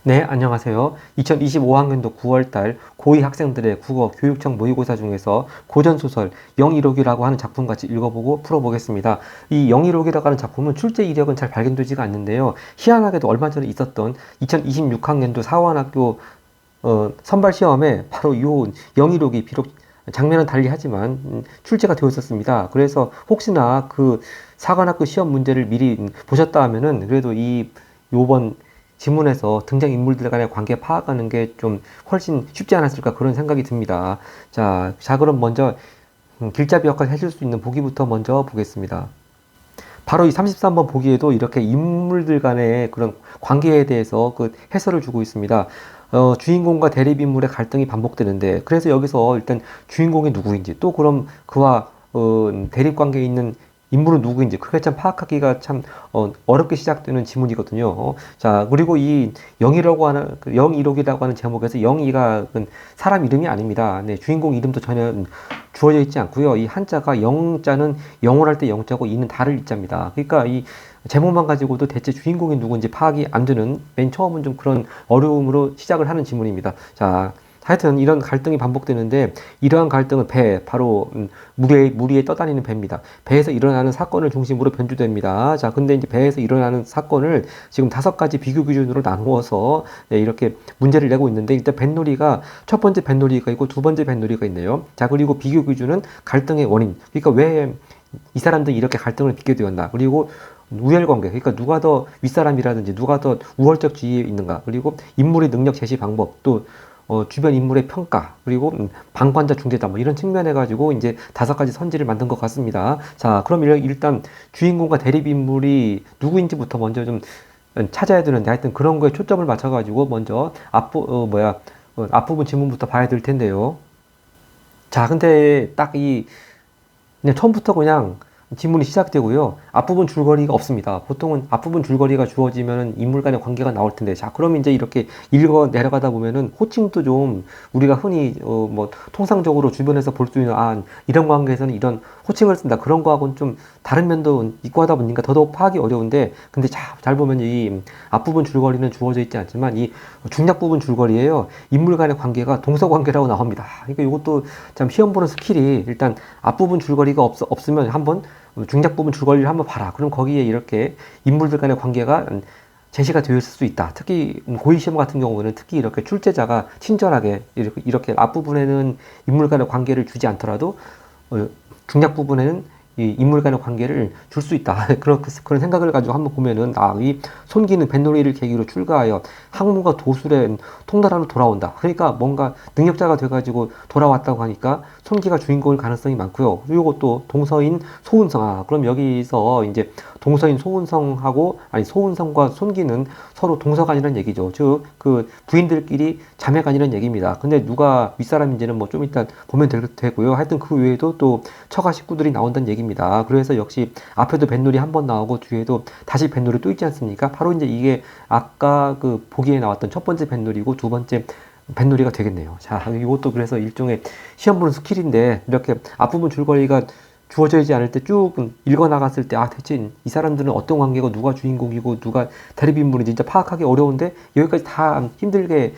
네, 안녕하세요. 2025학년도 9월달 고2 학생들의 국어 교육청 모의고사 중에서 고전소설 영이로기라고 하는 작품 같이 읽어보고 풀어보겠습니다. 이 영이로기라고 하는 작품은 출제 이력은 잘 발견되지가 않는데요. 희한하게도 얼마 전에 있었던 2026학년도 사관학교 선발 시험에 바로 이 영이로기 비록 장면은 달리하지만 출제가 되어 있었습니다. 그래서 혹시나 그 사관학교 시험 문제를 미리 보셨다 하면은 그래도 이 요번 지문에서 등장인물들 간의 관계 파악하는 게 좀 훨씬 쉽지 않았을까 그런 생각이 듭니다. 자, 그럼 먼저 길잡이 역할 해줄 수 있는 보기부터 먼저 보겠습니다. 바로 이 33번 보기에도 이렇게 인물들 간의 그런 관계에 대해서 그 해설을 주고 있습니다. 주인공과 대립인물의 갈등이 반복되는데, 그래서 여기서 일단 주인공이 누구인지, 또 그럼 그와 대립 관계에 있는 인물은 누구인지, 그게 참 파악하기가 참 어렵게 시작되는 지문이거든요. 자, 그리고 이 영이라고 하는, 영이록이라고 하는 제목에서 영이가 사람 이름이 아닙니다. 네, 주인공 이름도 전혀 주어져 있지 않고요. 이 한자가 영자는 영어할 때 영자고 이는 달을 이자입니다. 그러니까 이 제목만 가지고도 대체 주인공이 누군지 파악이 안 되는, 맨 처음은 좀 그런 어려움으로 시작을 하는 지문입니다. 자, 하여튼 이런 갈등이 반복되는데, 이러한 갈등은 바로 무리에 떠다니는 배입니다. 배에서 일어나는 사건을 중심으로 변주됩니다. 자, 근데 이제 배에서 일어나는 사건을 지금 5가지 비교 기준으로 나누어서 이렇게 문제를 내고 있는데, 일단 뱃놀이가 첫 번째 뱃놀이가 있고 두 번째 뱃놀이가 있네요. 자, 그리고 비교 기준은 갈등의 원인. 그러니까 왜 이 사람들이 이렇게 갈등을 빚게 되었나. 그리고 우열관계, 그러니까 누가 더 윗사람이라든지 누가 더 우월적 지위에 있는가, 그리고 인물의 능력 제시 방법, 또 주변 인물의 평가, 그리고 방관자 중재자, 뭐 이런 측면에 가지고 이제 5가지 선지를 만든 것 같습니다. 자, 그럼 일단 주인공과 대립 인물이 누구인지부터 먼저 좀 찾아야 되는데, 하여튼 그런 거에 초점을 맞춰가지고 먼저 앞부분 지문부터 봐야 될 텐데요. 자, 근데 그냥 처음부터 그냥 지문이 시작되고요. 앞부분 줄거리가 없습니다. 보통은 앞부분 줄거리가 주어지면 인물 간의 관계가 나올 텐데, 자, 그럼 이제 이렇게 읽어 내려가다 보면은 호칭도 좀 우리가 흔히 뭐 통상적으로 주변에서 볼 수 있는 이런 관계에서는 이런 호칭을 쓴다, 그런 거하고는 좀 다른 면도 있고 하다 보니까 더더욱 파악이 어려운데, 근데 잘 보면 이 앞부분 줄거리는 주어져 있지 않지만 이 중략 부분 줄거리에요, 인물 간의 관계가 동서 관계라고 나옵니다. 그러니까 이것도 참 시험 보는 스킬이, 일단 앞부분 줄거리가 없으면 한번 중작 부분 줄거리를 한번 봐라. 그럼 거기에 이렇게 인물들 간의 관계가 제시가 되어 있을 수 있다. 특히 고위 시험 같은 경우는 특히 이렇게 출제자가 친절하게 이렇게 앞부분에는 인물 간의 관계를 주지 않더라도 중략 부분에는 이 인물 간의 관계를 줄 수 있다. 그런 생각을 가지고 한번 보면은, 이 손기는 뱃놀이를 계기로 출가하여 학문과 도술의 통달하로 돌아온다. 그러니까 뭔가 능력자가 돼가지고 돌아왔다고 하니까 손기가 주인공일 가능성이 많고요. 그리고 또 동서인 소운성. 그럼 여기서 이제 동서인 소운성과 손기는 서로 동서간이라는 얘기죠. 즉, 그 부인들끼리 자매간이라는 얘기입니다. 근데 누가 윗사람인지는 뭐 좀 이따 보면 되고요. 하여튼 그 외에도 또 처가 식구들이 나온다는 얘기입니다. 그래서 역시 앞에도 뱃놀이 한 번 나오고 뒤에도 다시 뱃놀이 또 있지 않습니까? 바로 이제 이게 아까 그 보기에 나왔던 첫 번째 뱃놀이고 두 번째 뱃놀이가 되겠네요. 자, 이것도 그래서 일종의 시험 보는 스킬인데, 이렇게 앞부분 줄거리가 주어져 있지 않을 때 쭉 읽어 나갔을 때, 대체 이 사람들은 어떤 관계고 누가 주인공이고 누가 대립인물인지 진짜 파악하기 어려운데, 여기까지 다 힘들게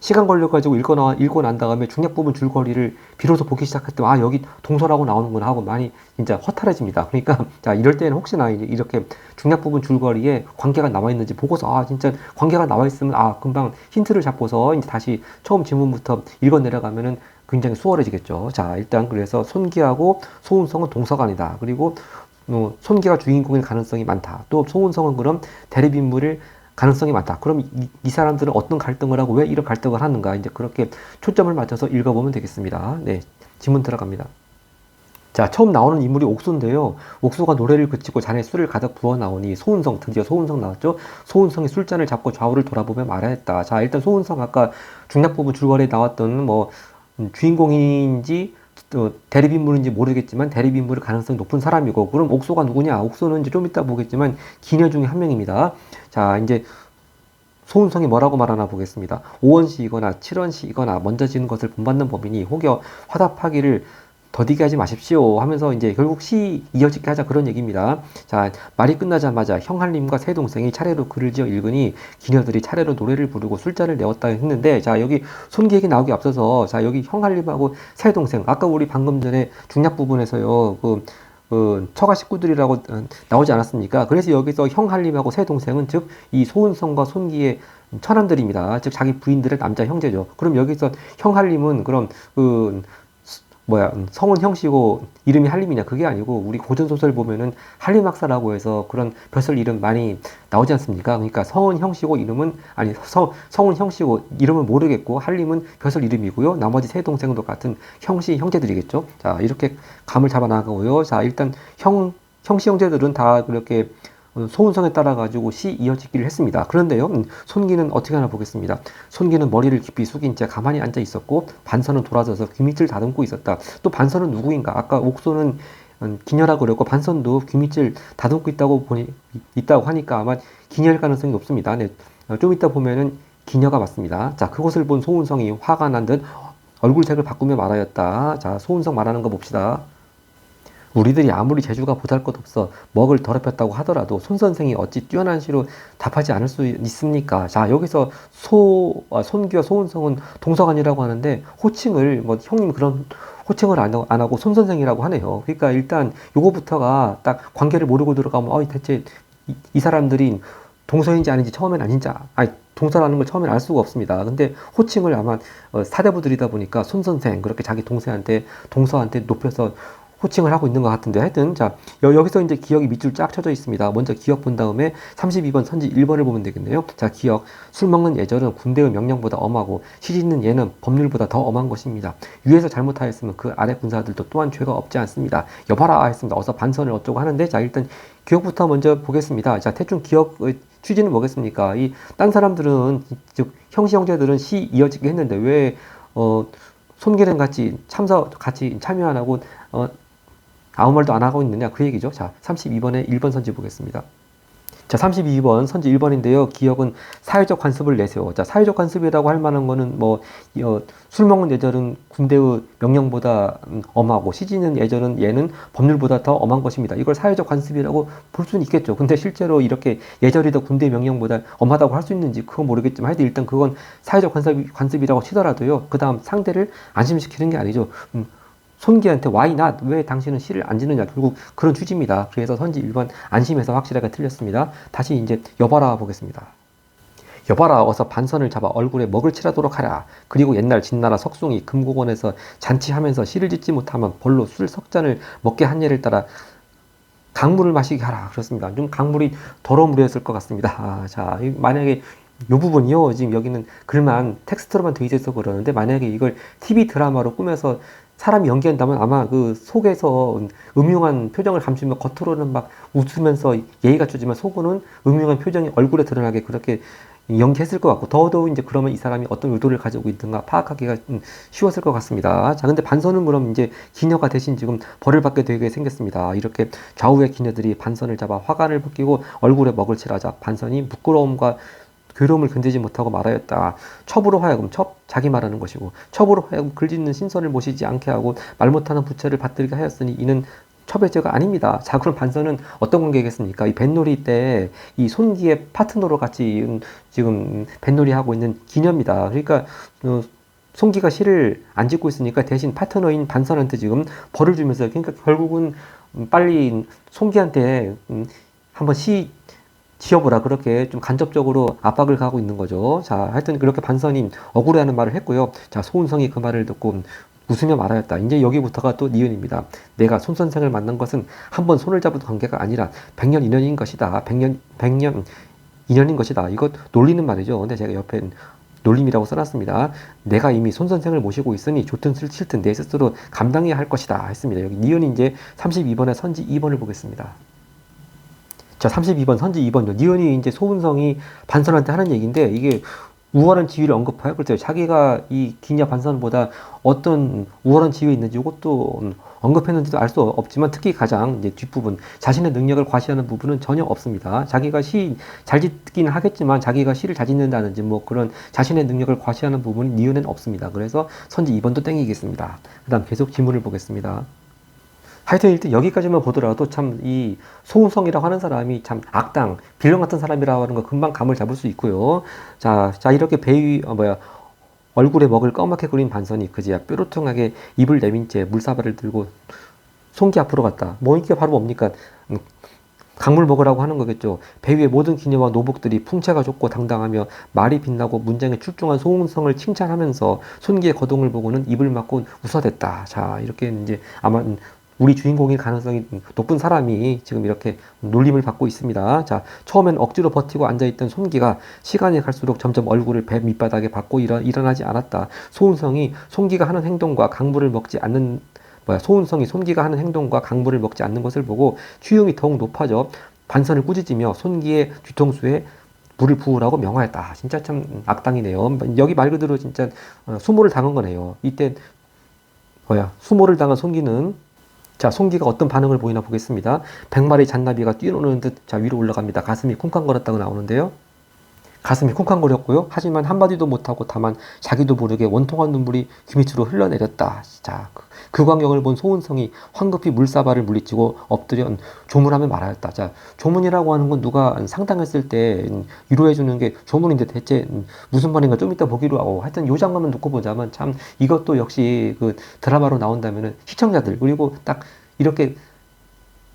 시간 걸려가지고 읽고 난 다음에 중략 부분 줄거리를 비로소 보기 시작할 때, 여기 동서라고 나오는구나 하고 많이 진짜 허탈해집니다. 그러니까, 자, 이럴 때는 혹시나 이렇게 중략 부분 줄거리에 관계가 나와 있는지 보고서, 진짜 관계가 나와 있으면, 금방 힌트를 잡고서 이제 다시 처음 지문부터 읽어 내려가면은 굉장히 수월해지겠죠. 자, 일단 그래서 손기하고 소운성은 동서간이다. 그리고 손기가 주인공일 가능성이 많다. 또 소운성은 그럼 대립인물일 가능성이 많다. 그럼 이 사람들은 어떤 갈등을 하고 왜 이런 갈등을 하는가, 이제 그렇게 초점을 맞춰서 읽어보면 되겠습니다. 네, 지문 들어갑니다. 자, 처음 나오는 인물이 옥수인데요. 옥수가 노래를 그치고 잔에 술을 가득 부어 나오니 드디어 소운성 나왔죠. 소운성이 술잔을 잡고 좌우를 돌아보며 말하였다. 자, 일단 소운성 아까 중략 부분 줄거리에 나왔던 주인공인지 또 대립인물인지 모르겠지만 대립인물의 가능성이 높은 사람이고, 그럼 옥소가 누구냐? 옥소는 이제 좀 이따 보겠지만 기녀 중에 한 명입니다. 자, 이제 소운성이 뭐라고 말하나 보겠습니다. 5원시이거나 7원시이거나 먼저 지은 것을 본받는 법이니 혹여 화답하기를 더디게 하지 마십시오 하면서 이제 결국 시 이어지게 하자 그런 얘기입니다. 자, 말이 끝나자마자 형할님과 세 동생이 차례로 글을 지어 읽으니 기녀들이 차례로 노래를 부르고 술잔을 내었다 했는데, 자, 여기 손기 얘기 나오기 앞서서, 자, 여기 형할님하고 세 동생, 아까 우리 방금 전에 중략 부분에서요, 처가 식구들이라고 나오지 않았습니까? 그래서 여기서 형할림하고 세 동생은 즉 이 소은성과 손기의 처남들입니다. 즉 자기 부인들의 남자 형제죠. 그럼 여기서 형할림은 그럼 성은 형씨고 이름이 할림이냐? 그게 아니고 우리 고전소설 보면은 할림학사라고 해서 그런 벼슬 이름 많이 나오지 않습니까? 그러니까 성은 형씨고 이름은 아니 성은 형씨고 이름은 모르겠고 할림은 벼슬 이름이고요. 나머지 세 동생도 같은 형씨 형제들이겠죠. 자, 이렇게 감을 잡아 나가고요. 자, 일단 형씨 형제들은 다 그렇게 소은성에 따라 가지고 시 이어지기를 했습니다. 그런데요, 손기는 어떻게 하나 보겠습니다. 손기는 머리를 깊이 숙인 채 가만히 앉아 있었고 반선은 돌아서서 귀밑을 다듬고 있었다. 또 반선은 누구인가? 아까 옥소는 기녀라고 그랬고 반선도 귀밑을 다듬고 있다고 하니까 아마 기녀일 가능성이 높습니다. 네, 좀 이따 보면은 기녀가 맞습니다. 자, 그것을 본 소은성이 화가 난 듯 얼굴색을 바꾸며 말하였다. 자, 소은성 말하는 거 봅시다. 우리들이 아무리 재주가 보잘것없어 먹을 더럽혔다고 하더라도 손 선생이 어찌 뛰어난 시로 답하지 않을 수 있습니까? 자, 여기서 손기와 소은성은 동서간이라고 하는데 호칭을 형님 그런 호칭을 안 하고 손 선생이라고 하네요. 그러니까 일단 요거부터가 딱 관계를 모르고 들어가면 대체 이 사람들이 동서인지 아닌지 처음엔 아닌지 동서라는 걸 처음엔 알 수가 없습니다. 근데 호칭을 아마 사대부들이다 보니까 손 선생 그렇게 자기 동서한테 높여서 호칭을 하고 있는 것 같은데, 하여튼 자, 여기서 이제 기억이 밑줄 쫙 쳐져 있습니다. 먼저 기억 본 다음에 32번 선지 1번을 보면 되겠네요. 자, 기억. 술 먹는 예절은 군대의 명령보다 엄하고 시 짓는 예는 법률보다 더 엄한 것입니다. 위에서 잘못하였으면 그 아래 군사들도 또한 죄가 없지 않습니다. 여봐라 했습니다. 어서 반선을 어쩌고 하는데, 자, 일단 기억부터 먼저 보겠습니다. 자, 대충 기억의 취지는 뭐겠습니까? 딴 사람들은 즉 형씨 형제들은 시 이어지게 했는데 왜 손기랑 같이 참여 안 하고 아무 말도 안 하고 있느냐, 그 얘기죠. 자, 32번에 1번 선지 보겠습니다. 자, 32번 선지 1번인데요. 기억은 사회적 관습을 내세워. 자, 사회적 관습이라고 할 만한 거는 술 먹는 예절은 군대의 명령보다 엄하고 시지는 예는 법률보다 더 엄한 것입니다. 이걸 사회적 관습이라고 볼 수는 있겠죠. 근데 실제로 이렇게 예절이 더 군대 명령보다 엄하다고 할 수 있는지 그건 모르겠지만 하여튼 일단 그건 사회적 관습이라고 치더라도요. 그 다음 상대를 안심시키는 게 아니죠. 손기한테 why not? 왜 당신은 시를 안 짓느냐? 결국 그런 취지입니다. 그래서 선지 1번 안심해서 확실하게 틀렸습니다. 다시 이제 여봐라 보겠습니다. 여봐라, 어서 반선을 잡아 얼굴에 먹을 칠하도록 하라. 그리고 옛날 진나라 석숭이 금고원에서 잔치하면서 시를 짓지 못하면 벌로 술 석잔을 먹게 한 예를 따라 강물을 마시게 하라. 그렇습니다. 좀 강물이 더러운 물이었을 것 같습니다. 자, 만약에 이 부분이요, 지금 여기는 글만 텍스트로만 되어 있어서 그러는데 만약에 이걸 TV 드라마로 꾸며서 사람이 연기한다면 아마 그 속에서 음흉한 표정을 감추며 겉으로는 막 웃으면서 예의 갖추지만 속으로는 음흉한 표정이 얼굴에 드러나게 그렇게 연기했을 것 같고, 더더욱 이제 그러면 이 사람이 어떤 의도를 가지고 있든가 파악하기가 쉬웠을 것 같습니다. 자, 근데 반선은 그럼 이제 기녀가 대신 지금 벌을 받게 되게 생겼습니다. 이렇게 좌우의 기녀들이 반선을 잡아 화관을 벗기고 얼굴에 먹을 칠하자 반선이 부끄러움과 괴로움을 견디지 못하고 말하였다. 첩으로 하여금, 자기 말하는 것이고, 첩으로 하여금 글짓는 신선을 모시지 않게 하고 말 못하는 부채를 받들게 하였으니 이는 첩의 죄가 아닙니다. 자, 그럼 반선은 어떤 관계겠습니까? 이 뱃놀이 때 이 손기의 파트너로 같이 지금 뱃놀이 하고 있는 기녀입니다. 그러니까 손기가 시를 안 짓고 있으니까 대신 파트너인 반선한테 지금 벌을 주면서, 그러니까 결국은 빨리 손기한테 한번 지어보라, 그렇게 좀 간접적으로 압박을 가하고 있는 거죠. 자, 하여튼 그렇게 반선이 억울해하는 말을 했고요. 자, 소은성이 그 말을 듣고 웃으며 말하였다. 이제 여기부터가 또 니은입니다. 내가 손 선생을 만난 것은 한 번 손을 잡은 관계가 아니라 100년 인연인 것이다. 100년 인연인 것이다. 이거 놀리는 말이죠. 근데 제가 옆에 놀림이라고 써놨습니다. 내가 이미 손 선생을 모시고 있으니 좋든 싫든 내 스스로 감당해야 할 것이다 했습니다. 여기 니은이 이제 32번에 선지 2번을 보겠습니다. 자, 32번 선지 2번요. 니은이 이제 소은성이 반선한테 하는 얘기인데, 이게 우월한 지위를 언급하여 그랬어요. 자기가 이 기냐 반선보다 어떤 우월한 지위에 있는지 이것도 언급했는지도 알 수 없지만 특히 가장 이제 뒷부분 자신의 능력을 과시하는 부분은 전혀 없습니다. 자기가 시 잘 짓긴 하겠지만 자기가 시를 잘 짓는다든지 뭐 그런 자신의 능력을 과시하는 부분은 니은에는 없습니다. 그래서 선지 2번도 땡이겠습니다. 그 다음 계속 지문을 보겠습니다. 하여튼 일단 여기까지만 보더라도 참 이 소우성이라고 하는 사람이 참 악당, 빌런 같은 사람이라고 하는 거 금방 감을 잡을 수 있고요. 자 이렇게 얼굴에 먹을 까맣게 그린 반선이 그제야 뾰루퉁하게 입을 내민 채 물사발을 들고 송기 앞으로 갔다. 뭐 이게 바로 뭡니까? 강물 먹으라고 하는 거겠죠. 배 위의 모든 기녀와 노복들이 풍채가 좋고 당당하며 말이 빛나고 문장에 출중한 소운성을 칭찬하면서 손기의 거동을 보고는 입을 막고 웃어댔다. 자 이렇게 이제 아마 우리 주인공일 가능성이 높은 사람이 지금 이렇게 놀림을 받고 있습니다. 자, 처음엔 억지로 버티고 앉아있던 손기가 시간이 갈수록 점점 얼굴을 배 밑바닥에 받고 일어나지 않았다. 손기가 하는 행동과 강물을 먹지 않는 소운성이 손기가 하는 행동과 강물을 먹지 않는 것을 보고 취흉이 더욱 높아져 반선을 꾸짖으며 손기의 뒤통수에 물을 부으라고 명하였다. 진짜 참 악당이네요. 여기 말 그대로 진짜 수모를 당한 거네요. 이때 수모를 당한 손기는 자, 송기가 어떤 반응을 보이나 보겠습니다. 100마리 잔나비가 뛰노는 듯 자, 위로 올라갑니다. 가슴이 쿵쾅거렸다고 나오는데요. 가슴이 쿵쾅거렸고요. 하지만 한마디도 못하고 다만 자기도 모르게 원통한 눈물이 귀 밑으로 흘러내렸다. 자, 그 광경을 본 소은성이 황급히 물사발을 물리치고 엎드려 조문하며 말하였다. 자, 조문이라고 하는 건 누가 상당했을 때 위로해주는 게 조문인데 대체 무슨 말인가 좀 이따 보기로 하고 하여튼 요 장면만 놓고 보자면 참 이것도 역시 그 드라마로 나온다면은 시청자들 그리고 딱 이렇게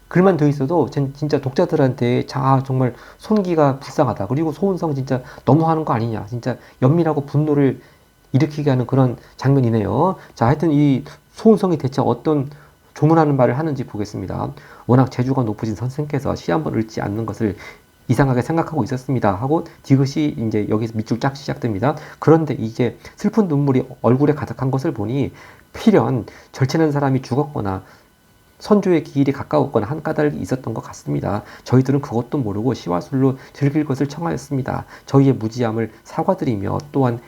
글만 돼 있어도 진짜 독자들한테 정말 손기가 불쌍하다. 그리고 소은성 진짜 너무하는 거 아니냐. 진짜 연민하고 분노를 일으키게 하는 그런 장면이네요. 자, 하여튼 이 소은성이 대체 어떤 조문하는 말을 하는지 보겠습니다. 워낙 재주가 높으신 선생께서 시 한 번 읽지 않는 것을 이상하게 생각하고 있었습니다. 하고 디귿이 이제 여기서 밑줄 쫙 시작됩니다. 그런데 이제 슬픈 눈물이 얼굴에 가득한 것을 보니 필연 절친한 사람이 죽었거나 선조의 기일이 가까웠거나 한 까닭이 있었던 것 같습니다. 저희들은 그것도 모르고 시와술로 즐길 것을 청하였습니다. 저희의 무지함을 사과드리며 또한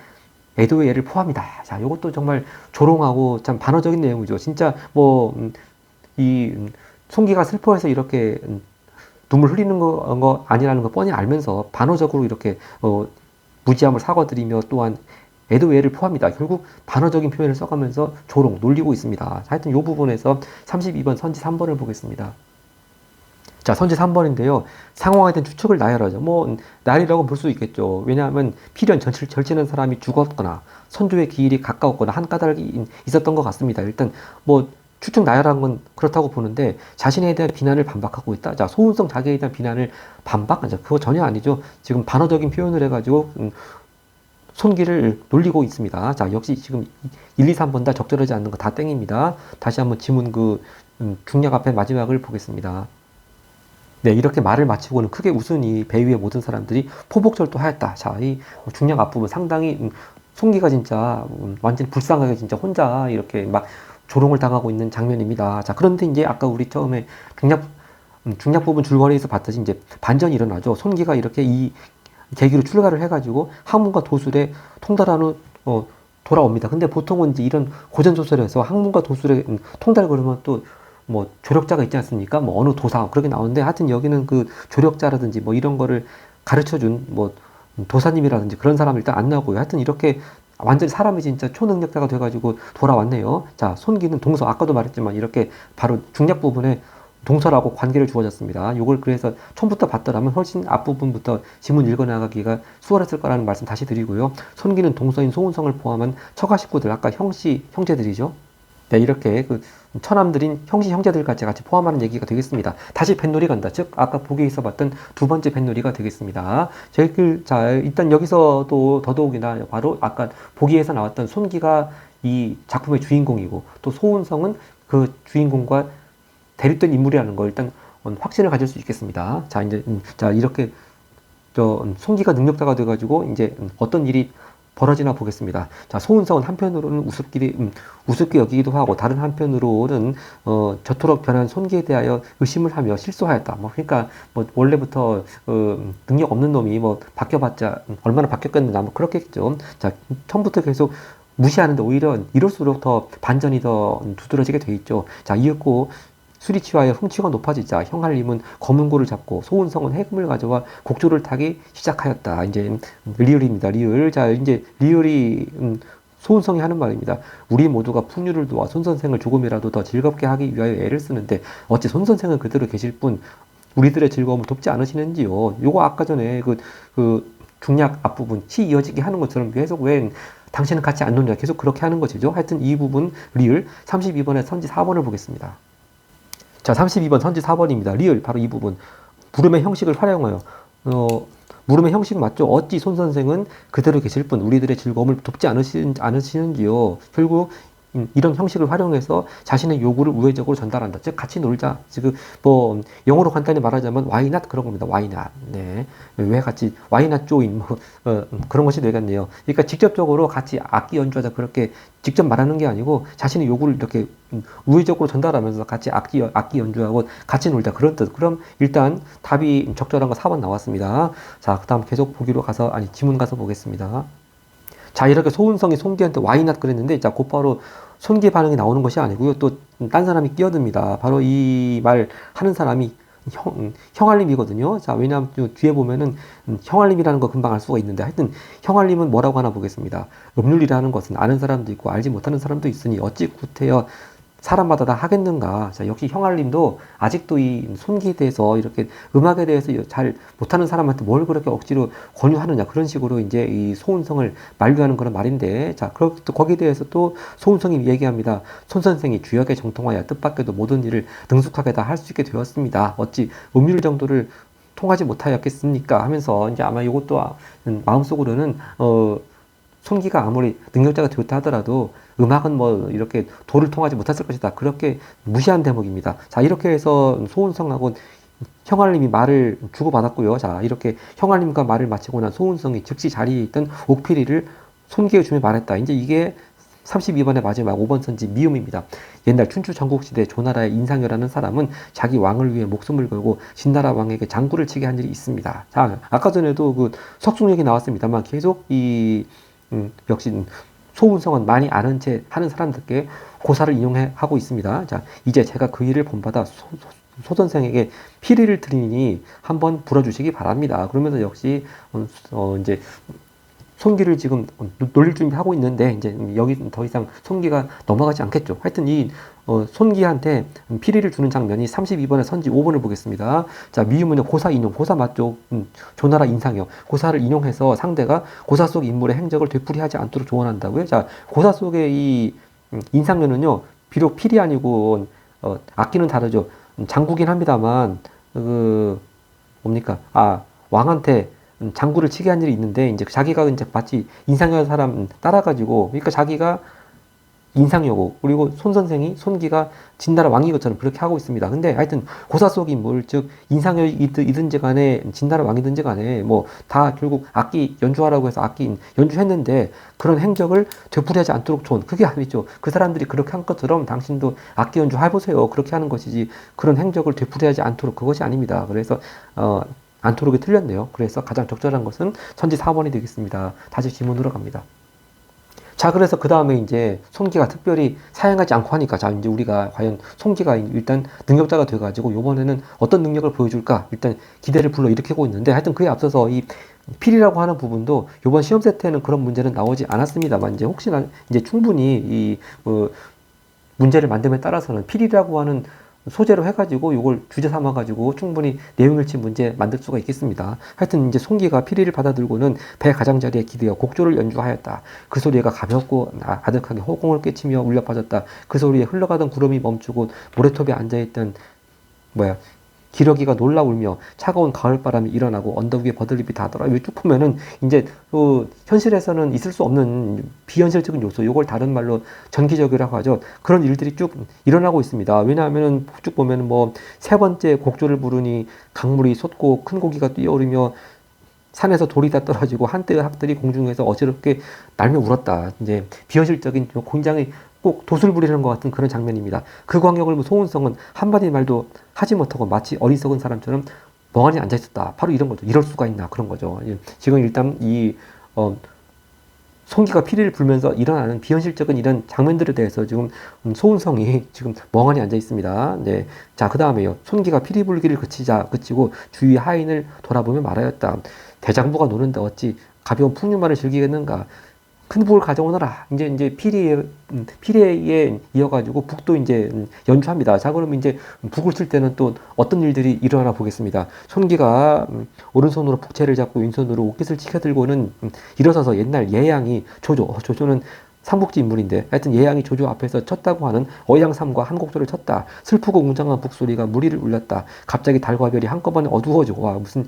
애도의 예를 포함이다. 자, 이것도 정말 조롱하고 참 반어적인 내용이죠. 진짜 이 송기가 슬퍼해서 이렇게 눈물 흘리는 거 아니라는 거 뻔히 알면서 반어적으로 이렇게 무지함을 사과드리며 또한 애도애를 포함이다. 결국 반어적인 표현을 써가면서 조롱, 놀리고 있습니다. 하여튼 이 부분에서 32번 선지 3번을 보겠습니다. 자, 선지 3번인데요. 상황에 대한 추측을 나열하죠. 뭐 나열이라고 볼 수 있겠죠. 왜냐하면 필연 절친한 사람이 죽었거나 선조의 기일이 가까웠거나 한 까닭이 있었던 것 같습니다. 일단 뭐 추측 나열한 건 그렇다고 보는데 자신에 대한 비난을 반박하고 있다. 자, 소운성 자기에 대한 비난을 반박? 그거 전혀 아니죠. 지금 반어적인 표현을 해가지고 손기를 놀리고 있습니다. 자, 역시 지금 1, 2, 3번 다 적절하지 않는 거 다 땡입니다. 다시 한번 지문 중략 앞에 마지막을 보겠습니다. 네, 이렇게 말을 마치고는 크게 웃으니 배 위의 모든 사람들이 포복절도하였다. 자, 이 중략 앞부분 상당히 손기가 진짜 완전 불쌍하게 진짜 혼자 이렇게 막 조롱을 당하고 있는 장면입니다. 자, 그런데 이제 아까 우리 처음에 중략 부분 줄거리에서 봤듯이 이제 반전이 일어나죠. 손기가 이렇게 이 계기로 출가를 해가지고 학문과 도술에 통달한 후 돌아옵니다. 근데 보통은 이제 이런 고전 소설에서 학문과 도술에 통달 그러면 또 뭐 조력자가 있지 않습니까? 뭐 어느 도사 그렇게 나오는데 하여튼 여기는 그 조력자라든지 뭐 이런 거를 가르쳐준 뭐 도사님이라든지 그런 사람 일단 안 나오고요. 하여튼 이렇게 완전히 사람이 진짜 초능력자가 돼가지고 돌아왔네요. 자, 손기는 동서 아까도 말했지만 이렇게 바로 중략 부분에 동서라고 관계를 주어졌습니다. 이걸 그래서 처음부터 봤더라면 훨씬 앞부분부터 지문 읽어나가기가 수월했을 거라는 말씀 다시 드리고요. 손기는 동서인 소운성을 포함한 처가 식구들, 아까 형제들이죠. 네, 이렇게 그 처남들인 형제들 같이 포함하는 얘기가 되겠습니다. 다시 뱃놀이 간다. 즉, 아까 보기에 있어 봤던 두 번째 뱃놀이가 되겠습니다. 자, 일단 여기서도 더더욱이나 바로 아까 보기에서 나왔던 손기가 이 작품의 주인공이고 또 소운성은 그 주인공과 대립된 인물이라는 걸 일단 확신을 가질 수 있겠습니다. 자, 이제, 이렇게, 손기가 능력자가 돼가지고, 이제, 어떤 일이 벌어지나 보겠습니다. 자, 소운성은 한편으로는 우습게 여기기도 하고 다른 한편으로는 저토록 변한 손기에 대하여 의심을 하며 실소하였다. 뭐 그러니까 뭐 원래부터 능력 없는 놈이 뭐 바뀌어봤자 얼마나 바뀌었겠느냐 뭐 그렇겠죠. 자, 처음부터 계속 무시하는데 오히려 이럴수록 더 반전이 더 두드러지게 돼 있죠. 자, 이윽고 술이 취하여 흥취가 높아지자 형할림은 검은고를 잡고 소운성은 해금을 가져와 곡조를 타기 시작하였다. 이제 리을입니다. 리을. 자, 이제 리을이 소운성이 하는 말입니다. 우리 모두가 풍류를 도와 손 선생을 조금이라도 더 즐겁게 하기 위하여 애를 쓰는데 어찌 손 선생은 그대로 계실 뿐 우리들의 즐거움을 돕지 않으시는지요. 요거 아까 전에 그 중략 앞부분 치 이어지게 하는 것처럼 계속 왜 당신은 같이 안 노냐 계속 그렇게 하는 것이죠. 하여튼 이 부분 리을 32번에 선지 4번을 보겠습니다. 자, 32번 선지 4번입니다. 리을 바로 이 부분. 물음의 형식을 활용하여 물음의 형식 맞죠? 어찌 손 선생은 그대로 계실 뿐 우리들의 즐거움을 돕지 않으시는지요. 결국 이런 형식을 활용해서 자신의 요구를 우회적으로 전달한다. 즉 같이 놀자. 지금 뭐 영어로 간단히 말하자면 why not 그런 겁니다. why not. 네. 왜 같이 why not join 뭐 그런 것이 되겠네요. 그러니까 직접적으로 같이 악기 연주하자 그렇게 직접 말하는 게 아니고 자신의 요구를 이렇게 우회적으로 전달하면서 같이 악기 연주하고 같이 놀자 그런 뜻. 그럼 일단 답이 적절한 거 4번 나왔습니다. 자, 그다음 계속 보기로 가서 지문 가서 보겠습니다. 자, 이렇게 소운성이 손기한테 why not 그랬는데 자, 곧바로 손기 반응이 나오는 것이 아니고요. 또 딴 사람이 끼어듭니다. 바로 이 말 하는 사람이 형할림이거든요. 자, 왜냐하면 뒤에 보면은 형할림이라는 거 금방 알 수가 있는데 하여튼 형할림은 뭐라고 하나 보겠습니다. 음률이라는 것은 아는 사람도 있고 알지 못하는 사람도 있으니 어찌 구태여 사람마다 다 하겠는가. 자, 역시 형할림도 아직도 이 손기에 대해서 이렇게 음악에 대해서 잘 못하는 사람한테 뭘 그렇게 억지로 권유하느냐. 그런 식으로 이제 이 소운성을 만류하는 그런 말인데, 자, 거기에 대해서 또 소운성이 얘기합니다. 손 선생이 주역에 정통하여 뜻밖에도 모든 일을 능숙하게 다 할 수 있게 되었습니다. 어찌 음률 정도를 통하지 못하였겠습니까? 하면서 이제 아마 이것도 마음속으로는 손기가 아무리 능력자가 되었다 하더라도 음악은 뭐 이렇게 도를 통하지 못했을 것이다. 그렇게 무시한 대목입니다. 자, 이렇게 해서 소운성하고 형할림이 말을 주고받았고요. 자, 이렇게 형할림과 말을 마치고 난 소운성이 즉시 자리에 있던 옥필이를 손기에 주며 말했다. 이제 이게 32번의 마지막 5번 선지 미음입니다. 옛날 춘추 전국시대 조나라의 인상여라는 사람은 자기 왕을 위해 목숨을 걸고 진나라 왕에게 장구를 치게 한 일이 있습니다. 자, 아까 전에도 그 석중얘기 나왔습니다만 계속 역시 소운성은 많이 아는 채 하는 사람들께 고사를 인용하고 있습니다. 자, 이제 제가 그 일을 본받아 소 선생에게 피리를 드리니 한번 불어주시기 바랍니다. 그러면서 역시 이제 손기를 지금 놀릴 준비하고 있는데 이제 여기 더 이상 손기가 넘어가지 않겠죠. 하여튼 이 손기한테 피리를 주는 장면이 32번에 선지 5번을 보겠습니다. 자, 미음은요 고사 인용, 고사 맞죠? 조나라 인상이요. 고사를 인용해서 상대가 고사 속 인물의 행적을 되풀이하지 않도록 조언한다고요. 자, 고사 속의 이 인상녀는요 비록 필이 아니고 악기는 다르죠. 장구긴 합니다만 뭡니까? 왕한테 장구를 치게 한 일이 있는데 이제 자기가 이제 마치 인상여 사람 따라가지고 그러니까 자기가 인상여고 그리고 손 선생이 손기가 진나라 왕인 것처럼 그렇게 하고 있습니다. 근데 하여튼 고사 속 인물 즉 인상여이든지 간에 진나라 왕이든지 간에 뭐 다 결국 악기 연주하라고 해서 악기 연주했는데 그런 행적을 되풀이하지 않도록 조언. 그게 아니죠. 그 사람들이 그렇게 한 것처럼 당신도 악기 연주 해보세요. 그렇게 하는 것이지 그런 행적을 되풀이하지 않도록 그것이 아닙니다. 그래서 않도록이 틀렸네요. 그래서 가장 적절한 것은 선지 4번이 되겠습니다. 다시 지문으로 갑니다. 자, 그래서 그 다음에 이제 손기가 특별히 사용하지 않고 하니까 자, 이제 우리가 과연 손기가 일단 능력자가 돼가지고 요번에는 어떤 능력을 보여줄까 일단 기대를 불러일으키고 있는데 하여튼 그에 앞서서 이 필이라고 하는 부분도 요번 시험 세트에는 그런 문제는 나오지 않았습니다만 이제 혹시나 이제 충분히 이 문제를 만듦에 따라서는 필이라고 하는 소재로 해가지고 이걸 주제 삼아가지고 충분히 내용일치 문제 만들 수가 있겠습니다. 하여튼 이제 손기가 피리를 받아들고는 배 가장자리에 기대어 곡조를 연주하였다. 그 소리가 가볍고 아득하게 호공을 끼치며 울려 퍼졌다. 그 소리에 흘러가던 구름이 멈추고 모래톱에 앉아있던 기러기가 놀라 울며 차가운 가을바람이 일어나고 언덕 위에 버들잎이 닿더라. 이거 쭉 보면은 이제 현실에서는 있을 수 없는 비현실적인 요소, 이걸 다른 말로 전기적이라고 하죠. 그런 일들이 쭉 일어나고 있습니다. 왜냐하면은 쭉 보면은 뭐 세 번째 곡조를 부르니 강물이 솟고 큰 고기가 뛰어오르며 산에서 돌이 다 떨어지고 한때의 학들이 공중에서 어지럽게 날며 울었다. 이제 비현실적인 굉장히 꼭 도술 부리는 것 같은 그런 장면입니다. 그 광경을 소은성은 한마디 말도 하지 못하고 마치 어리석은 사람처럼 멍하니 앉아 있었다. 바로 이런 거죠. 이럴 수가 있나 그런 거죠. 지금 일단 이 송기가 피리를 불면서 일어나는 비현실적인 이런 장면들에 대해서 지금 소은성이 지금 멍하니 앉아 있습니다. 네. 자, 그 다음에요. 손기가 피리 불기를 그치고 주위 하인을 돌아보며 말하였다. 대장부가 노는데 어찌 가벼운 풍류만을 즐기겠는가? 큰 북을 가져오너라. 이제 피리에 이어가지고 북도 이제 연주합니다. 자, 그러면 이제 북을 칠 때는 또 어떤 일들이 일어나 보겠습니다. 손기가 오른손으로 북채를 잡고 왼손으로 옷깃을 치켜들고는 일어서서 옛날 예양이 조조는 삼국지 인물인데 하여튼 예양이 조조 앞에서 쳤다고 하는 어양삼과 한 곡소를 쳤다. 슬프고 웅장한 북소리가 무리를 울렸다. 갑자기 달과 별이 한꺼번에 어두워지고 와 무슨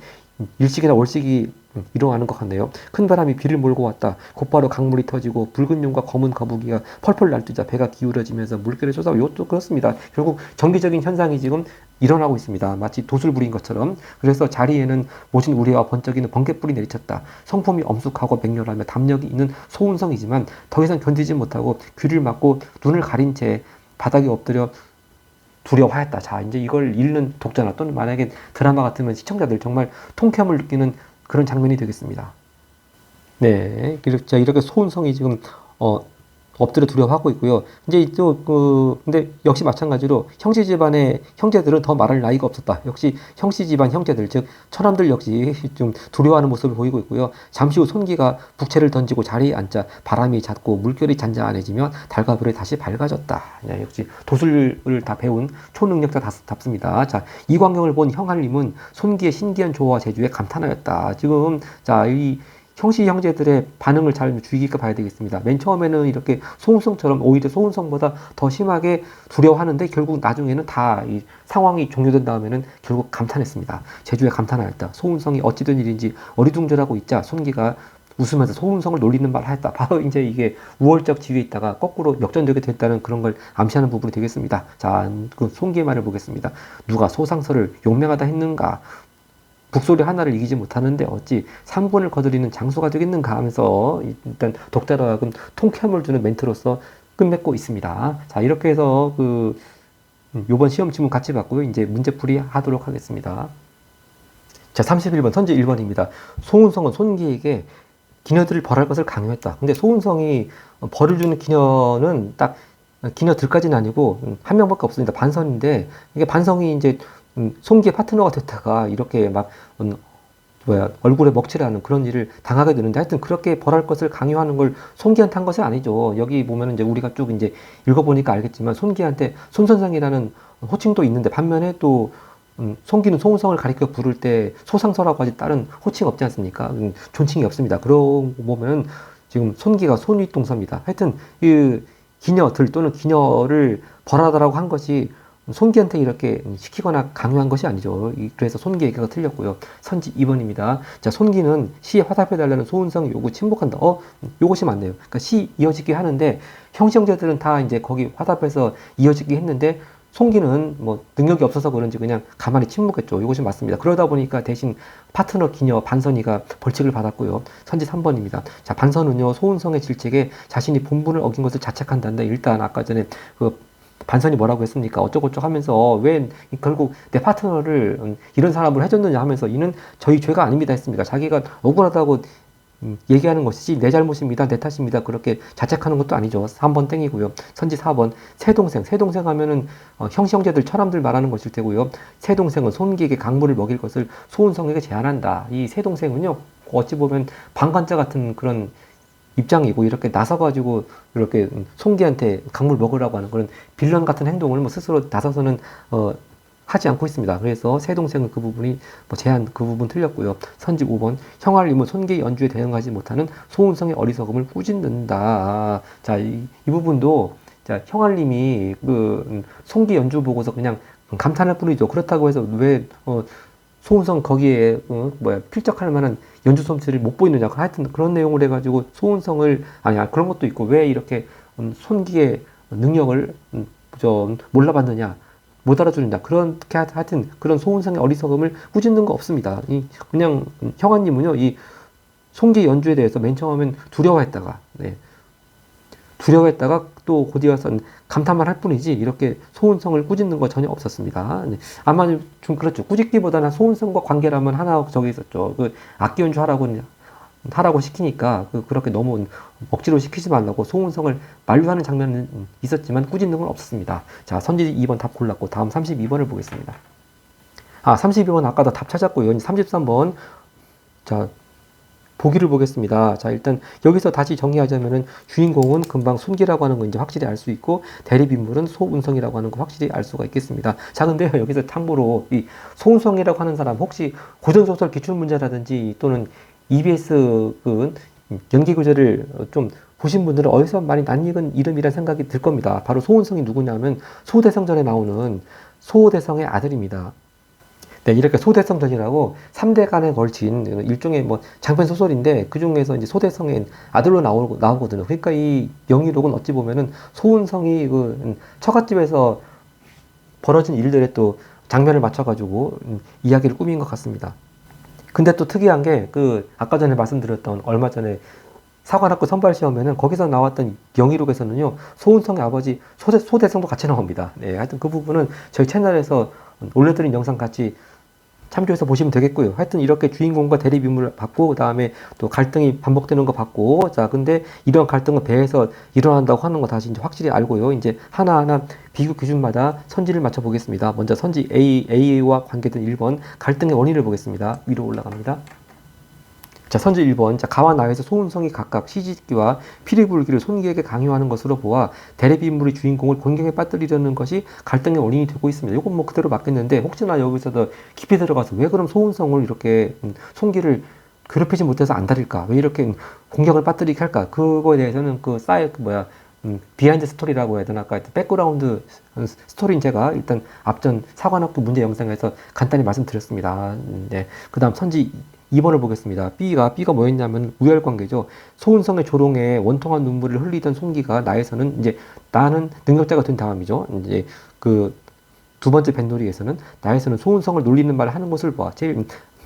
일식이나 월식이 일어나는 것 같네요. 큰 바람이 비를 몰고 왔다. 곧바로 강물이 터지고 붉은 용과 검은 거북이가 펄펄 날뛰자 배가 기울어지면서 물결에 쏟아오고 이것도 그렇습니다. 결국 정기적인 현상이 지금 일어나고 있습니다. 마치 도술 부린 것처럼. 그래서 자리에는 모진 우리와 번쩍이는 번개불이 내리쳤다. 성품이 엄숙하고 맹렬하며 담력이 있는 소운성이지만 더 이상 견디지 못하고 귀를 막고 눈을 가린 채 바닥에 엎드려 두려워하였다. 자, 이제 이걸 읽는 독자나 또는 만약에 드라마 같으면 시청자들 정말 통쾌함을 느끼는 그런 장면이 되겠습니다. 네, 이렇게 소은성이 지금 엎드려 두려워하고 있고요. 이제 또 근데 역시 마찬가지로 형씨 집안의 형제들은 더 말할 나이가 없었다. 역시 형씨 집안 형제들, 즉 처남들 역시 좀 두려워하는 모습을 보이고 있고요. 잠시 후 손기가 북채를 던지고 자리에 앉자 바람이 잦고 물결이 잔잔해지며 달과 별이 다시 밝아졌다. 네, 역시 도술을 다 배운 초능력자답습니다. 자, 이 광경을 본 형할님은 손기의 신기한 조화와 재주에 감탄하였다. 지금 자, 이 형씨 형제들의 반응을 잘 주의 깊게 봐야 되겠습니다. 맨 처음에는 이렇게 소은성처럼 오히려 소은성보다 더 심하게 두려워하는데 결국 나중에는 다 이 상황이 종료된 다음에는 결국 감탄했습니다. 제주에 감탄하였다. 소은성이 어찌된 일인지 어리둥절하고 있자 손기가 웃으면서 소은성을 놀리는 말을 하였다. 바로 이제 이게 우월적 지위에 있다가 거꾸로 역전되게 됐다는 그런 걸 암시하는 부분이 되겠습니다. 자, 그 손기의 말을 보겠습니다. 누가 소상서를 용맹하다 했는가? 북소리 하나를 이기지 못하는데 어찌 3분을 거두리는 장수가 되겠는가 하면서 일단 독자로 하여금 통쾌함을 주는 멘트로서 끝맺고 있습니다. 자, 이렇게 해서 요번 시험 지문 같이 봤고요. 이제 문제풀이 하도록 하겠습니다. 자, 31번 선지 1번입니다. 소은성은 손기에게 기녀들을 벌할 것을 강요했다. 근데 소은성이 벌을 주는 기녀는 딱 기녀들까지는 아니고 한 명밖에 없습니다. 반선인데 이게 반성이 이제 손기의 파트너가 됐다가 이렇게 막 얼굴에 먹칠하는 그런 일을 당하게 되는데 하여튼 그렇게 벌할 것을 강요하는 걸 손기한테 한 것이 아니죠. 여기 보면 이제 우리가 쭉 이제 읽어보니까 알겠지만 손기한테 손선생이라는 호칭도 있는데 반면에 또 손기는 소은성을 가리켜 부를 때 소상서라고 하지 다른 호칭 없지 않습니까? 존칭이 없습니다. 그러고 보면 지금 손기가 손윗동서입니다. 하여튼 이 기녀들 또는 기녀를 벌하다라고 한 것이 손기한테 이렇게 시키거나 강요한 것이 아니죠. 그래서 손기 얘기가 틀렸고요. 선지 2번입니다. 자, 손기는 시에 화답해달라는 소은성 요구 침묵한다. 요것이 맞네요. 그러니까 시 이어지게 하는데 형씨 형제들은 다 이제 거기 화답해서 이어지게 했는데 손기는 뭐 능력이 없어서 그런지 그냥 가만히 침묵했죠. 이것이 맞습니다. 그러다 보니까 대신 파트너 기녀 반선이가 벌칙을 받았고요. 선지 3번입니다. 자, 반선은요 소은성의 질책에 자신이 본분을 어긴 것을 자책한다는데 일단 아까 전에 반선이 뭐라고 했습니까? 어쩌고저쩌고 하면서 왜 결국 내 파트너를 이런 사람을 해줬느냐 하면서 이는 저희 죄가 아닙니다 했습니다. 자기가 억울하다고 얘기하는 것이지 내 잘못입니다. 내 탓입니다. 그렇게 자책하는 것도 아니죠. 3번 땡이고요. 선지 4번 새동생 하면은 형씨 형제들 처남들 말하는 것일 테고요. 새동생은 손기에게 강물을 먹일 것을 소은성에게 제안한다. 이 새동생은요 어찌 보면 방관자 같은 그런 입장이고 이렇게 나서가지고 이렇게 손기한테 강물 먹으라고 하는 그런 빌런 같은 행동을 뭐 스스로 나서서는 하지 않고 있습니다. 그래서 새 동생은 그 부분이 제한 그 부분 틀렸고요. 선지 5번 형할님은 손기의 연주에 대응하지 못하는 소은성의 어리석음을 꾸짖는다. 자, 이 부분도 자 형할님이 손기 연주 보고서 그냥 감탄할 뿐이죠. 그렇다고 해서 왜 소은성 거기에 필적할 만한 연주 솜씨를 못 보이느냐 하여튼 그런 내용을 해가지고 소은성을 아니야 그런 것도 있고 왜 이렇게 손기의 능력을 좀 몰라봤느냐 못 알아주는다. 그렇게 하여튼 그런 소은성의 어리석음을 꾸짖는 거 없습니다. 그냥 형아님은요, 이 송기 연주에 대해서 맨 처음엔 두려워했다가, 네. 두려워했다가 또 곧이어 와서 감탄만 할 뿐이지 이렇게 소은성을 꾸짖는 거 전혀 없었습니다. 네. 아마 좀 그렇죠. 꾸짖기보다는 소은성과 관계라면 하나 저기 있었죠. 그 악기 하라고 시키니까 그렇게 너무 억지로 시키지 말라고 소은성을 만류하는 장면은 있었지만 꾸짖는 건 없었습니다. 자, 선지 2번 답 골랐고 다음 32번을 보겠습니다. 32번 아까도 답 찾았고요. 33번 자 보기를 보겠습니다. 자, 일단 여기서 다시 정리하자면은 주인공은 금방 순기라고 하는 거 이제 확실히 알 수 있고 대립인물은 소운성이라고 하는 거 확실히 알 수가 있겠습니다. 자, 근데 여기서 참고로 이 소운성이라고 하는 사람 혹시 고전소설 기출문제라든지 또는 EBS 그 연기 구절을 좀 보신 분들은 어디서 많이 낯익은 이름이란 생각이 들 겁니다. 바로 소운성이 누구냐면 소대성전에 나오는 소대성의 아들입니다. 네, 이렇게 소대성전이라고 3대간에 걸친 일종의 뭐 장편 소설인데 그 중에서 이제 소대성의 아들로 나오거든요. 그러니까 이 영의록은 어찌 보면은 소운성이 그 처갓집에서 벌어진 일들에 또 장면을 맞춰가지고 이야기를 꾸민 것 같습니다. 근데 또 특이한 게 그 아까 전에 말씀드렸던 얼마 전에 사관학교 선발시험에는 거기서 나왔던 영의록에서는요 소운성의 아버지 소대성도 같이 나옵니다. 네, 하여튼 그 부분은 저희 채널에서 올려드린 영상 같이 참조해서 보시면 되겠고요. 하여튼 이렇게 주인공과 대립인물을 봤고, 그 다음에 또 갈등이 반복되는 거 봤고, 자, 근데 이런 갈등은 배에서 일어난다고 하는 거 다시 이제 확실히 알고요. 이제 하나하나 비교 기준마다 선지를 맞춰 보겠습니다. 먼저 선지 A와 관계된 1번 갈등의 원인을 보겠습니다. 위로 올라갑니다. 자, 선지 1번. 자, 가와 나에서 소운성이 각각 시짓기와 피리불기를 손기에게 강요하는 것으로 보아 대립인물의 주인공을 곤경에 빠뜨리려는 것이 갈등의 원인이 되고 있습니다. 이건 뭐 그대로 맞겠는데 혹시나 여기서도 깊이 들어가서 왜 그럼 소운성을 이렇게 손기를 괴롭히지 못해서 안달일까? 왜 이렇게 공격을 빠뜨리게 할까? 그거에 대해서는 비하인드 스토리라고 해야 되나? 아까 백그라운드 스토리인 제가 일단 앞전 사관학교 문제 영상에서 간단히 말씀드렸습니다. 네. 그 다음 선지 2번을 보겠습니다. B가 뭐였냐면 우열관계죠. 소운성의 조롱에 원통한 눈물을 흘리던 송기가 나에서는 이제 나는 능력자가 된 다음이죠. 이제 그 두 번째 뱃놀이에서는 나에서는 소운성을 놀리는 말을 하는 것을 보아 제일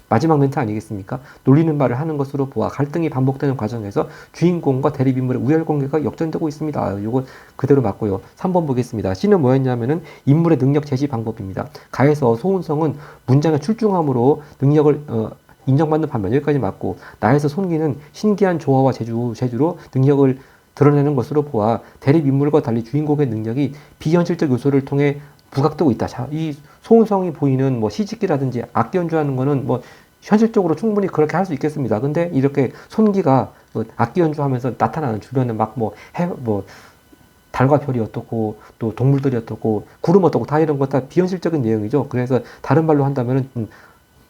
마지막 멘트 아니겠습니까? 놀리는 말을 하는 것으로 보아 갈등이 반복되는 과정에서 주인공과 대립인물의 우열관계가 역전되고 있습니다. 이거 그대로 맞고요. 3번 보겠습니다. C는 뭐였냐면은 인물의 능력 제시 방법입니다. 가에서 소운성은 문장의 출중함으로 능력을 인정받는 반면 여기까지 맞고 나에서 손기는 신기한 조화와 재주로 능력을 드러내는 것으로 보아 대립 인물과 달리 주인공의 능력이 비현실적 요소를 통해 부각되고 있다. 자, 이 소운성이 보이는 뭐 시집기라든지 악기 연주하는 거는 뭐 현실적으로 충분히 그렇게 할 수 있겠습니다. 근데 이렇게 손기가 악기 연주하면서 나타나는 주변에 달과 별이 어떻고 또 동물들이 어떻고 구름 어떻고 다 이런 거 다 비현실적인 내용이죠. 그래서 다른 말로 한다면은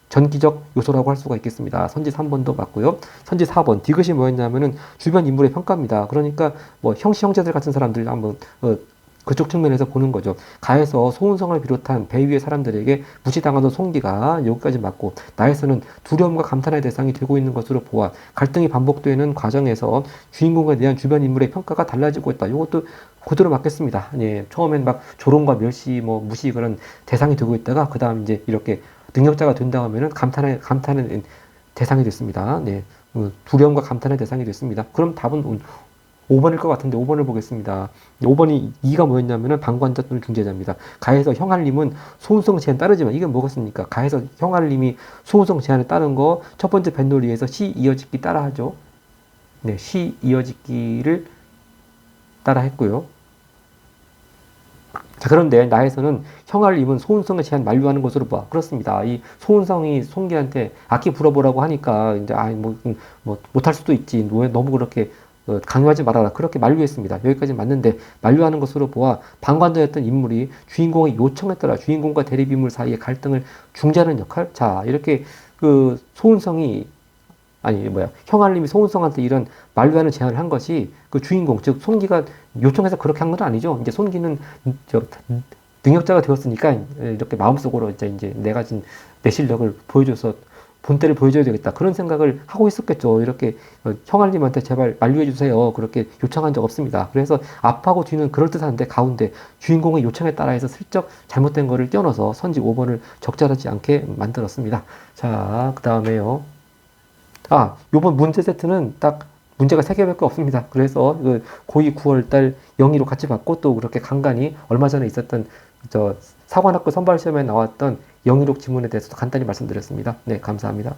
전기적 요소라고 할 수가 있겠습니다. 선지 3번도 맞고요. 선지 4번 디귿이 뭐였냐면은 주변 인물의 평가입니다. 그러니까 뭐 형제들 같은 사람들 한번 그쪽 측면에서 보는 거죠. 가에서 소운성을 비롯한 배 위의 사람들에게 무시당하던 송기가 여기까지 맞고 나에서는 두려움과 감탄의 대상이 되고 있는 것으로 보아 갈등이 반복되는 과정에서 주인공에 대한 주변 인물의 평가가 달라지고 있다. 이것도 그대로 맞겠습니다. 예, 처음엔 막 조롱과 멸시, 무시 그런 대상이 되고 있다가 그 다음 이제 이렇게 능력자가 된다 하면은 감탄의 대상이 됐습니다. 네, 두려움과 감탄의 대상이 됐습니다. 그럼 답은 5번일 것 같은데 5번을 보겠습니다. 5번이 2가 뭐였냐면은 방관자 또는 중재자입니다. 가에서 형할님은 소운성 제한 따르지만 이게 뭐겠습니까? 가에서 형할님이 소운성 제한을 따른 거 첫 번째 뱃놀이에서 시 이어짓기 따라 하죠. 네, 시 이어짓기를 따라 했고요. 자, 그런데 나에서는 형할님은 소운성의 제한 만류하는 것으로 봐. 그렇습니다. 이 소운성이 송기한테 악기 불어보라고 하니까 이제 못할 수도 있지. 왜 너무 그렇게 강요하지 말아라. 그렇게 만류했습니다. 여기까지 맞는데 만류하는 것으로 보아 방관자였던 인물이 주인공의 요청에 따라 주인공과 대립인물 사이의 갈등을 중재하는 역할. 자, 이렇게 그 소운성이 형할님이 소운성한테 이런 만류하는 제안을 한 것이 그 주인공, 즉 손기가 요청해서 그렇게 한 건 아니죠. 이제 손기는 능력자가 되었으니까 이렇게 마음속으로 이제 내가 진 내 실력을 보여줘서 본때를 보여줘야 되겠다. 그런 생각을 하고 있었겠죠. 이렇게 형알님한테 제발 만류해주세요. 그렇게 요청한 적 없습니다. 그래서 앞하고 뒤는 그럴듯한데 가운데 주인공의 요청에 따라해서 슬쩍 잘못된 거를 떼어넣어서 선지 5번을 적절하지 않게 만들었습니다. 자, 그 다음에요. 요번 문제 세트는 딱 문제가 3개밖에 없습니다. 그래서 그 고2 9월달 영희로 같이 받고 또 그렇게 간간히 얼마 전에 있었던 사관학교 선발시험에 나왔던 영희록 지문에 대해서도 간단히 말씀드렸습니다. 네, 감사합니다.